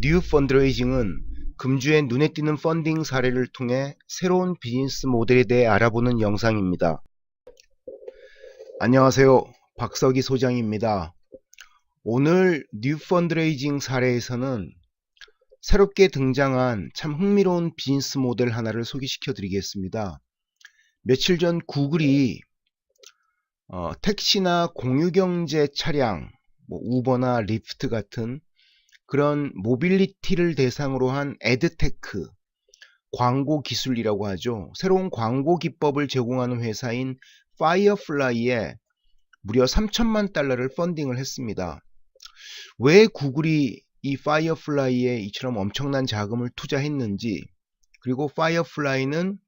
뉴 펀드레이징은 금주의 눈에 띄는 펀딩 사례를 통해 새로운 비즈니스 모델에 대해 알아보는 영상입니다. 안녕하세요. 박석희 소장입니다. 오늘 뉴 펀드레이징 사례에서는 새롭게 등장한 참 흥미로운 비즈니스 모델 하나를 소개시켜 드리겠습니다. 며칠 전 구글이 택시나 공유경제 차량, 우버나 리프트 같은 그런 모빌리티를 대상으로 한 에드테크, 광고 기술이라고 하죠. 새로운 광고 기법을 제공하는 회사인 파이어플라이에 무려 3천만 달러를 펀딩을 했습니다. 왜 구글이 이 파이어플라이에 이처럼 엄청난 자금을 투자했는지, 그리고 파이어플라이는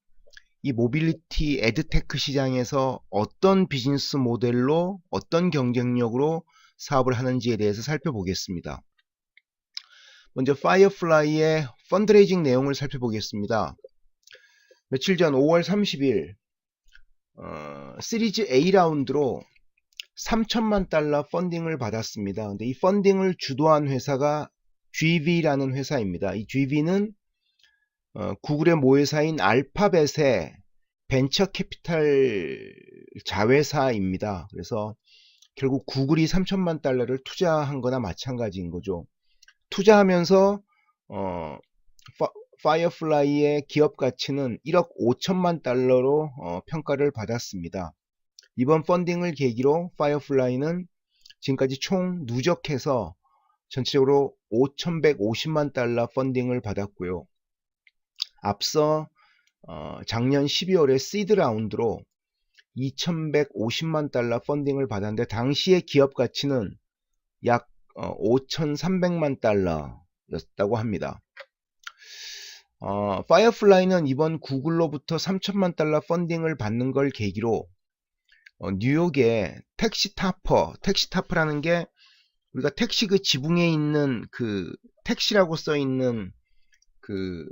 이 모빌리티 에드테크 시장에서 어떤 비즈니스 모델로, 어떤 경쟁력으로 사업을 하는지에 대해서 살펴보겠습니다. 먼저 파이어플라이의 펀드레이징 내용을 살펴보겠습니다. 며칠 전 5월 30일 시리즈 A 라운드로 3천만 달러 펀딩을 받았습니다. 근데 이 펀딩을 주도한 회사가 GV라는 회사입니다. 이 GV는 구글의 모회사인 알파벳의 벤처 캐피탈 자회사입니다. 그래서 결국 구글이 3천만 달러를 투자한 거나 마찬가지인 거죠. 투자하면서 파이어플라이의 기업 가치는 1억 5천만 달러로 평가를 받았습니다. 이번 펀딩을 계기로 파이어플라이는 지금까지 총 누적해서 전체적으로 5,150만 달러 펀딩을 받았고요. 앞서 작년 12월에 시드 라운드로 2,150만 달러 펀딩을 받았는데 당시의 기업 가치는 약 5,300만 달러였다고 합니다. 파이어플라이는 이번 구글로부터 3천만 달러 펀딩을 받는 걸 계기로 뉴욕의 택시타퍼라는 게 우리가 택시 그 지붕에 있는 그 택시라고 써 있는 그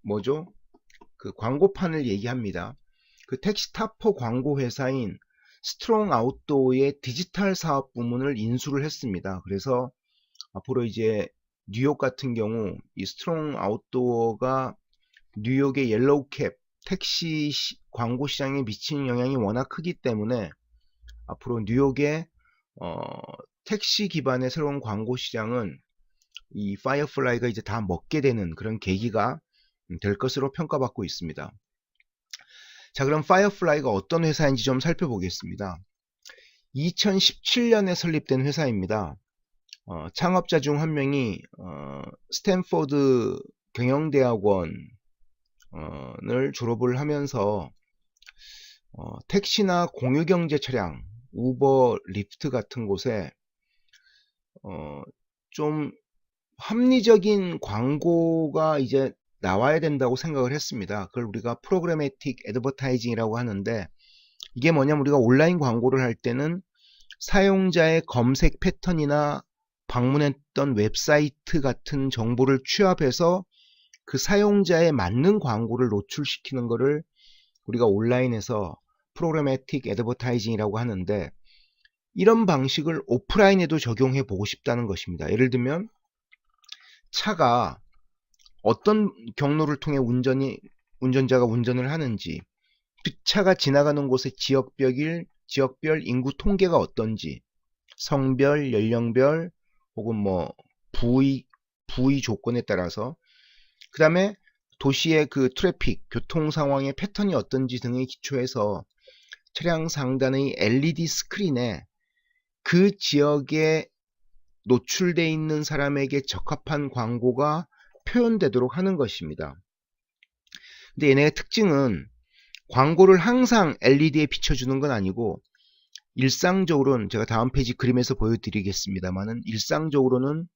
뭐죠? 그 광고판을 얘기합니다. 그 택시타퍼 광고 회사인 스트롱 아웃도어의 디지털 사업 부문을 인수를 했습니다. 그래서 앞으로 이제 뉴욕 같은 경우 이 스트롱 아웃도어가 뉴욕의 옐로우캡 택시 광고 시장에 미치는 영향이 워낙 크기 때문에 앞으로 뉴욕의 택시 기반의 새로운 광고 시장은 이 파이어플라이가 이제 다 먹게 되는 그런 계기가 될 것으로 평가받고 있습니다. 자, 그럼 파이어플라이가 어떤 회사인지 좀 살펴보겠습니다. 2017년에 설립된 회사입니다. 창업자 중 한 명이 스탠포드 경영대학원을 졸업을 하면서 택시나 공유경제 차량, 우버, 리프트 같은 곳에 좀 합리적인 광고가 이제 나와야 된다고 생각을 했습니다. 그걸 우리가 프로그래매틱 애드버타이징이라고 하는데, 이게 뭐냐면 우리가 온라인 광고를 할 때는 사용자의 검색 패턴이나 방문했던 웹사이트 같은 정보를 취합해서 그 사용자에 맞는 광고를 노출시키는 것을 우리가 온라인에서 프로그래매틱 애드버타이징이라고 하는데, 이런 방식을 오프라인에도 적용해 보고 싶다는 것입니다. 예를 들면 차가 어떤 경로를 통해 운전자가 운전을 하는지, 그 차가 지나가는 곳의 지역별 인구 통계가 어떤지, 성별, 연령별 혹은 부위 조건에 따라서, 그 다음에 도시의 그 트래픽, 교통 상황의 패턴이 어떤지 등에 기초해서 차량 상단의 LED 스크린에 그 지역에 노출되어 있는 사람에게 적합한 광고가 표현되도록 하는 것입니다. 근데 얘네의 특징은 광고를 항상 LED에 비춰주는 건 아니고, 일상적으로는 제가 다음 페이지 그림에서 보여드리겠습니다만은, 일상적으로는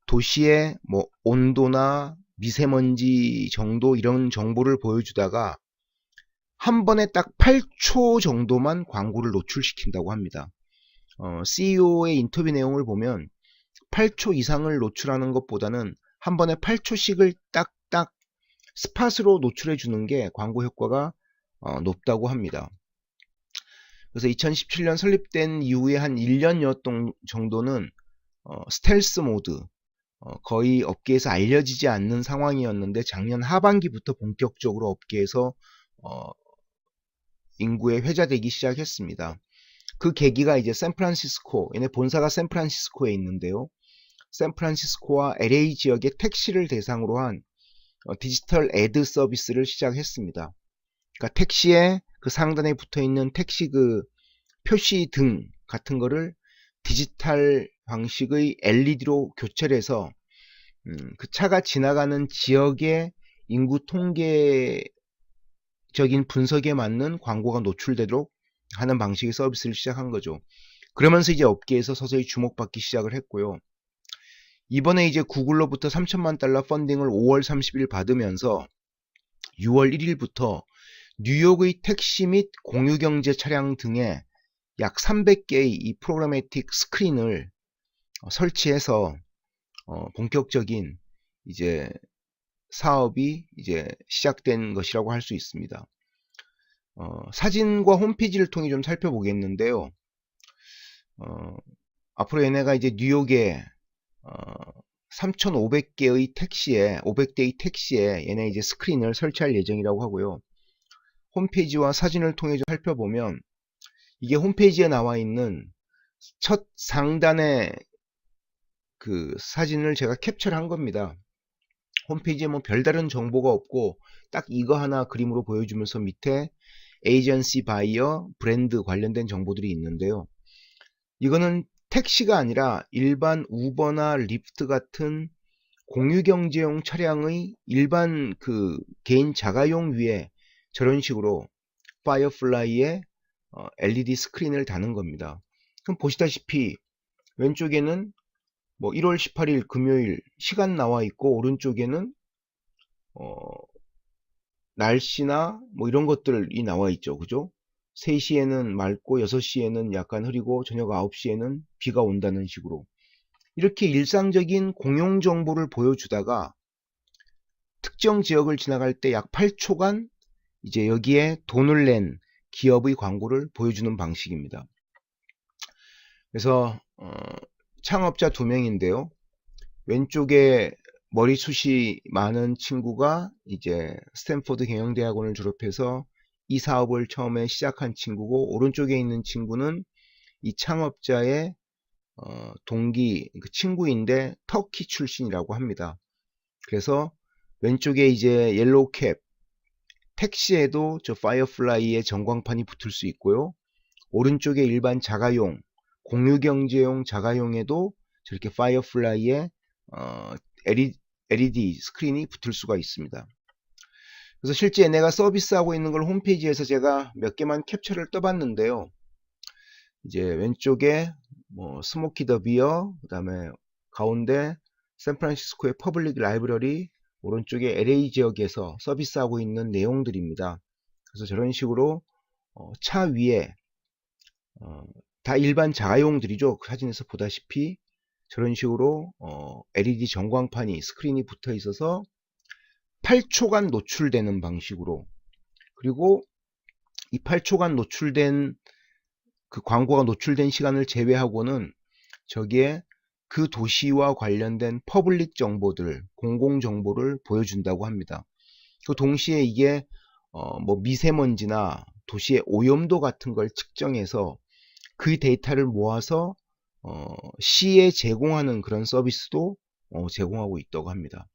도시의 온도나 미세먼지 정도 이런 정보를 보여주다가 한 번에 딱 8초 정도만 광고를 노출시킨다고 합니다. CEO의 인터뷰 내용을 보면 8초 이상을 노출하는 것보다는 한 번에 8초씩을 딱딱 스팟으로 노출해 주는 게 광고 효과가 높다고 합니다. 그래서 2017년 설립된 이후에 한 1년여 정도는 스텔스 모드, 거의 업계에서 알려지지 않는 상황이었는데 작년 하반기부터 본격적으로 업계에서 인구에 회자되기 시작했습니다. 그 계기가 이제 샌프란시스코, 얘네 본사가 샌프란시스코에 있는데요. 샌프란시스코와 LA 지역의 택시를 대상으로 한 디지털 애드 서비스를 시작했습니다. 그러니까 택시에 그 상단에 붙어 있는 택시 그 표시 등 같은 거를 디지털 방식의 LED로 교체를 해서 그 차가 지나가는 지역의 인구 통계적인 분석에 맞는 광고가 노출되도록 하는 방식의 서비스를 시작한 거죠. 그러면서 이제 업계에서 서서히 주목받기 시작을 했고요. 이번에 이제 구글로부터 3천만 달러 펀딩을 5월 30일 받으면서 6월 1일부터 뉴욕의 택시 및 공유경제 차량 등에 약 300개의 이 프로그래매틱 스크린을 설치해서 본격적인 이제 사업이 이제 시작된 것이라고 할 수 있습니다. 사진과 홈페이지를 통해 좀 살펴보겠는데요. 앞으로 얘네가 이제 뉴욕에 3,500개의 택시에 500대의 택시에 얘네 이제 스크린을 설치할 예정이라고 하고요. 홈페이지와 사진을 통해 좀 살펴보면 이게 홈페이지에 나와 있는 첫 상단의 그 사진을 제가 캡처를 한 겁니다. 홈페이지에 뭐 별다른 정보가 없고 딱 이거 하나 그림으로 보여주면서 밑에 에이전시 바이어 브랜드 관련된 정보들이 있는데요. 이거는 택시가 아니라 일반 우버나 리프트 같은 공유경제용 차량의 일반 그 개인 자가용 위에 저런 식으로 파이어플라이에 LED 스크린을 다는 겁니다. 그럼 보시다시피 왼쪽에는 뭐 1월 18일 금요일 시간 나와 있고 오른쪽에는 날씨나 뭐 이런 것들이 나와 있죠. 그죠? 3시에는 맑고 6시에는 약간 흐리고 저녁 9시에는 비가 온다는 식으로 이렇게 일상적인 공용 정보를 보여주다가 특정 지역을 지나갈 때 약 8초간 이제 여기에 돈을 낸 기업의 광고를 보여주는 방식입니다. 그래서 창업자 2명인데요. 왼쪽에 머리숱이 많은 친구가 이제 스탠포드 경영대학원을 졸업해서 이 사업을 처음에 시작한 친구고, 오른쪽에 있는 친구는 이 창업자의 동기, 그 친구인데 터키 출신이라고 합니다. 그래서 왼쪽에 이제 옐로우 캡, 택시에도 저 파이어플라이의 전광판이 붙을 수 있고요. 오른쪽에 일반 자가용, 공유경제용 자가용에도 저렇게 파이어플라이의 LED 스크린이 붙을 수가 있습니다. 그래서 실제 내가 서비스하고 있는 걸 홈페이지에서 제가 몇 개만 캡처를 떠봤는데요. 이제 왼쪽에 뭐 스모키 더 비어, 그 다음에 가운데 샌프란시스코의 퍼블릭 라이브러리, 오른쪽에 LA 지역에서 서비스하고 있는 내용들입니다. 그래서 저런 식으로 차 위에 다 일반 자가용들이죠. 그 사진에서 보다시피 저런 식으로 LED 전광판이 스크린이 붙어 있어서 8초간 노출되는 방식으로, 그리고 이 8초간 노출된 그 광고가 노출된 시간을 제외하고는 저기에 그 도시와 관련된 퍼블릭 정보들, 공공 정보를 보여준다고 합니다. 그 동시에 이게 뭐 미세먼지나 도시의 오염도 같은 걸 측정해서 그 데이터를 모아서 시에 제공하는 그런 서비스도 제공하고 있다고 합니다.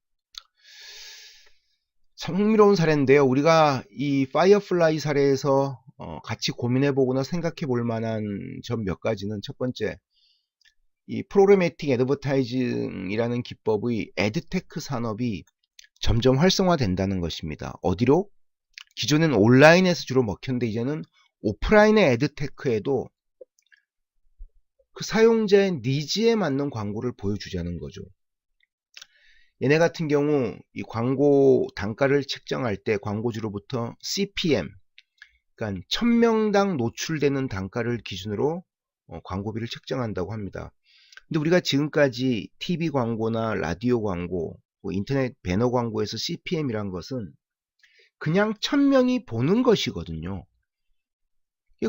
참 흥미로운 사례인데요. 우리가 이 파이어플라이 사례에서 같이 고민해보거나 생각해볼 만한 점 몇 가지는, 첫 번째, 이 프로그래매틱 애드버타이징이라는 기법의 에드테크 산업이 점점 활성화된다는 것입니다. 어디로? 기존에는 온라인에서 주로 먹혔는데 이제는 오프라인의 에드테크에도 그 사용자의 니즈에 맞는 광고를 보여주자는 거죠. 얘네 같은 경우 이 광고 단가를 책정할 때 광고주로부터 CPM, 그러니까 1000명당 노출되는 단가를 기준으로 광고비를 책정한다고 합니다. 근데 우리가 지금까지 TV 광고나 라디오 광고, 뭐 인터넷 배너 광고에서 CPM이란 것은 그냥 1000명이 보는 것이거든요.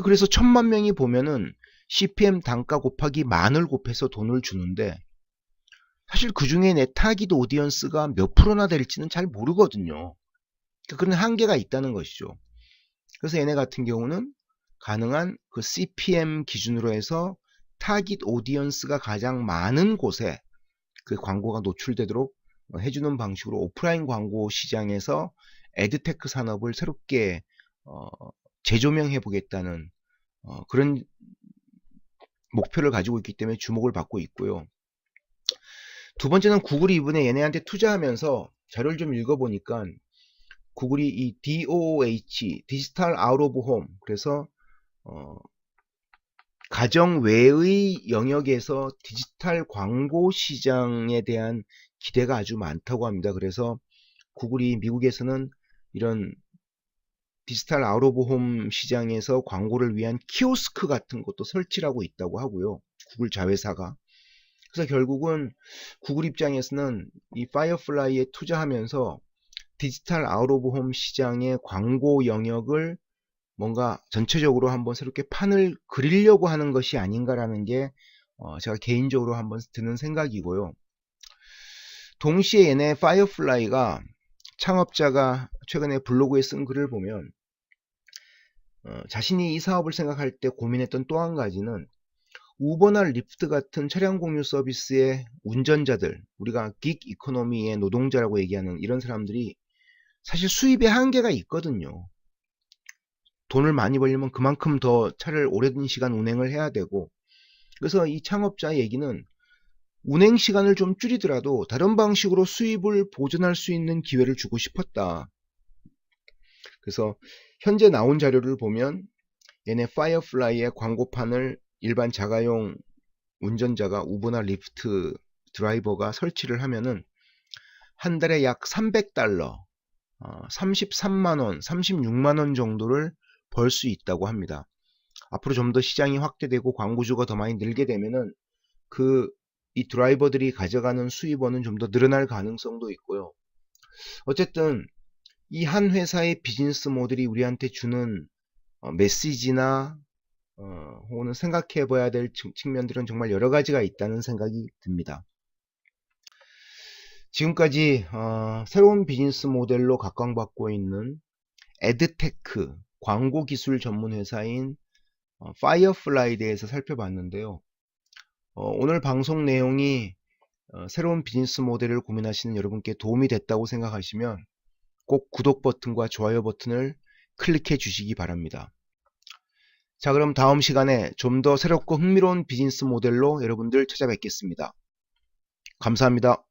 그래서 1000만 명이 보면은 CPM 단가 곱하기 만을 곱해서 돈을 주는데, 사실 그 중에 내 타깃 오디언스가 몇 프로나 될지는 잘 모르거든요. 그런 한계가 있다는 것이죠. 그래서 얘네 같은 경우는 가능한 그 CPM 기준으로 해서 타깃 오디언스가 가장 많은 곳에 그 광고가 노출되도록 해주는 방식으로 오프라인 광고 시장에서 에드테크 산업을 새롭게 재조명해 보겠다는 그런 목표를 가지고 있기 때문에 주목을 받고 있고요. 두 번째는 구글이 이번에 얘네한테 투자하면서 자료를 좀 읽어보니까 구글이 이 DOOH, 디지털 아웃 오브 홈, 그래서 가정 외의 영역에서 디지털 광고 시장에 대한 기대가 아주 많다고 합니다. 그래서 구글이 미국에서는 이런 디지털 아웃 오브 홈 시장에서 광고를 위한 키오스크 같은 것도 설치를 하고 있다고 하고요. 구글 자회사가. 그래서 결국은 구글 입장에서는 이 파이어플라이에 투자하면서 디지털 아웃 오브 홈 시장의 광고 영역을 뭔가 전체적으로 한번 새롭게 판을 그리려고 하는 것이 아닌가라는 게 제가 개인적으로 한번 드는 생각이고요. 동시에 얘네 파이어플라이가 창업자가 최근에 블로그에 쓴 글을 보면 자신이 이 사업을 생각할 때 고민했던 또 한 가지는 우버나 리프트 같은 차량 공유 서비스의 운전자들, 우리가 긱 이코노미의 노동자라고 얘기하는 이런 사람들이 사실 수입에 한계가 있거든요. 돈을 많이 벌려면 그만큼 더 차를 오랜 시간 운행을 해야 되고, 그래서 이 창업자의 얘기는 운행 시간을 좀 줄이더라도 다른 방식으로 수입을 보존할 수 있는 기회를 주고 싶었다. 그래서 현재 나온 자료를 보면 얘네 파이어플라이의 광고판을 일반 자가용 운전자가 우버나 리프트 드라이버가 설치를 하면은 한 달에 약 300달러, 33만원, 36만원 정도를 벌 수 있다고 합니다. 앞으로 좀 더 시장이 확대되고 광고주가 더 많이 늘게 되면은 이 드라이버들이 가져가는 수입원은 좀 더 늘어날 가능성도 있고요. 어쨌든 이 한 회사의 비즈니스 모델이 우리한테 주는 메시지나 혹은 생각해 봐야 될 측면들은 정말 여러 가지가 있다는 생각이 듭니다. 지금까지 새로운 비즈니스 모델로 각광받고 있는 에드테크 광고 기술 전문 회사인 파이어플라이에 대해서 살펴봤는데요. 오늘 방송 내용이 새로운 비즈니스 모델을 고민하시는 여러분께 도움이 됐다고 생각하시면 꼭 구독 버튼과 좋아요 버튼을 클릭해 주시기 바랍니다. 자, 그럼 다음 시간에 좀 더 새롭고 흥미로운 비즈니스 모델로 여러분들 찾아뵙겠습니다. 감사합니다.